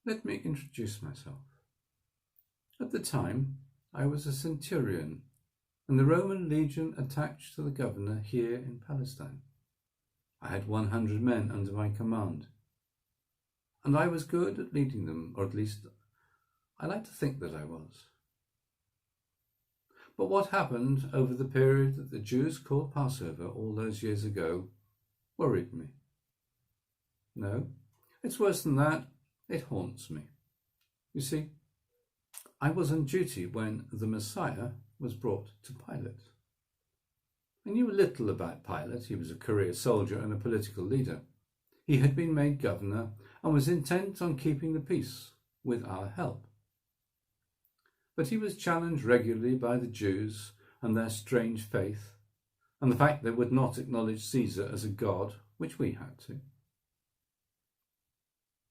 Let me introduce myself. At the time, I was a centurion in the Roman legion attached to the governor here in Palestine. I had 100 men under my command, and I was good at leading them, or at least I like to think that I was. But what happened over the period that the Jews called Passover all those years ago worried me. No, it's worse than that. It haunts me. You see, I was on duty when the Messiah was brought to Pilate. I knew little about Pilate. He was a career soldier and a political leader. He had been made governor and was intent on keeping the peace with our help. But he was challenged regularly by the Jews and their strange faith, and the fact they would not acknowledge Caesar as a god, which we had to.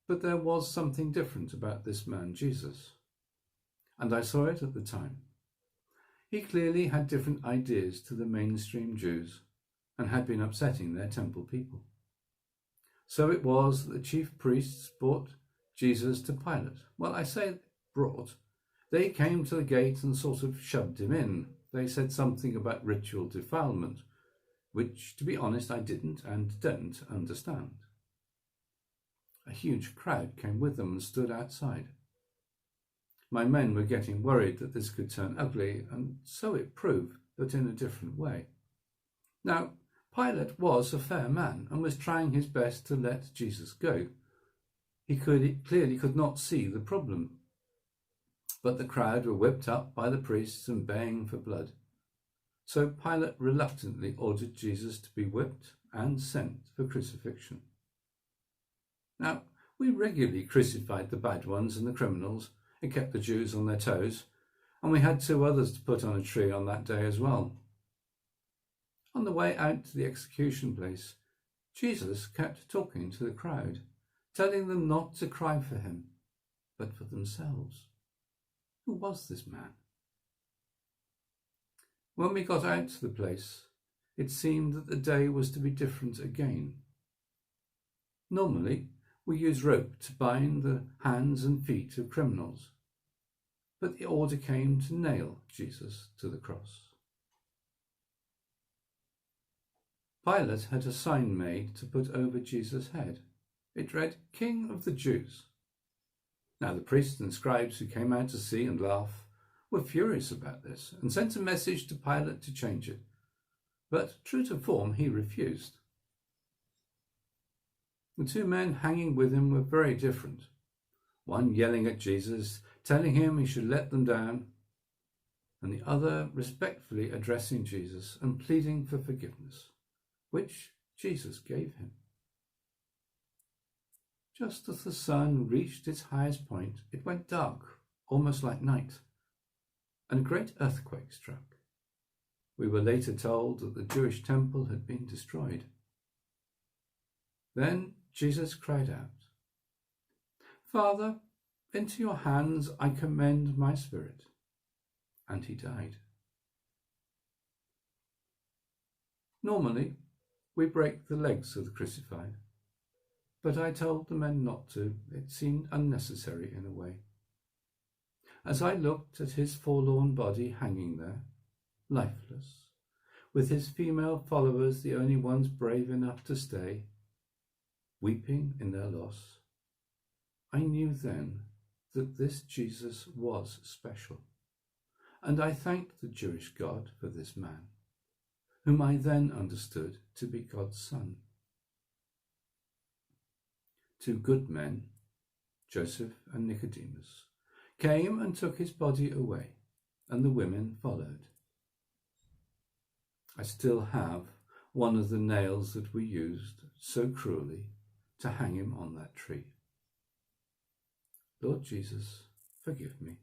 But there was something different about this man, Jesus, and I saw it at the time. He clearly had different ideas to the mainstream Jews and had been upsetting their temple people. So it was that the chief priests brought Jesus to Pilate. Well, I say brought. They came to the gate and sort of shoved him in. They said something about ritual defilement, which, to be honest, I didn't and don't understand. A huge crowd came with them and stood outside. My men were getting worried that this could turn ugly, and so it proved, but in a different way. Now, Pilate was a fair man and was trying his best to let Jesus go. He clearly could not see the problem. But the crowd were whipped up by the priests and baying for blood. So Pilate reluctantly ordered Jesus to be whipped and sent for crucifixion. Now, we regularly crucified the bad ones and the criminals. It kept the Jews on their toes, and we had 2 others to put on a tree on that day as well. On the way out to the execution place, Jesus kept talking to the crowd, telling them not to cry for him, but for themselves. Who was this man? When we got out to the place, it seemed that the day was to be different again. Normally, we use rope to bind the hands and feet of criminals, but the order came to nail Jesus to the cross. Pilate had a sign made to put over Jesus' head. It read, "King of the Jews." Now the priests and scribes who came out to see and laugh were furious about this and sent a message to Pilate to change it. But true to form, he refused. The 2 men hanging with him were very different. One yelling at Jesus, telling him he should let them down, and the other respectfully addressing Jesus and pleading for forgiveness, which Jesus gave him. Just as the sun reached its highest point, it went dark, almost like night, and a great earthquake struck. We were later told that the Jewish temple had been destroyed. Then Jesus cried out, "Father, into your hands I commend my spirit." And he died. Normally, we break the legs of the crucified, but I told the men not to. It seemed unnecessary in a way. As I looked at his forlorn body hanging there, lifeless, with his female followers the only ones brave enough to stay, weeping in their loss, I knew then that this Jesus was special, and I thanked the Jewish God for this man, whom I then understood to be God's Son. 2 good men, Joseph and Nicodemus, came and took his body away, and the women followed. I still have one of the nails that we used so cruelly to hang him on that tree. Lord Jesus, forgive me.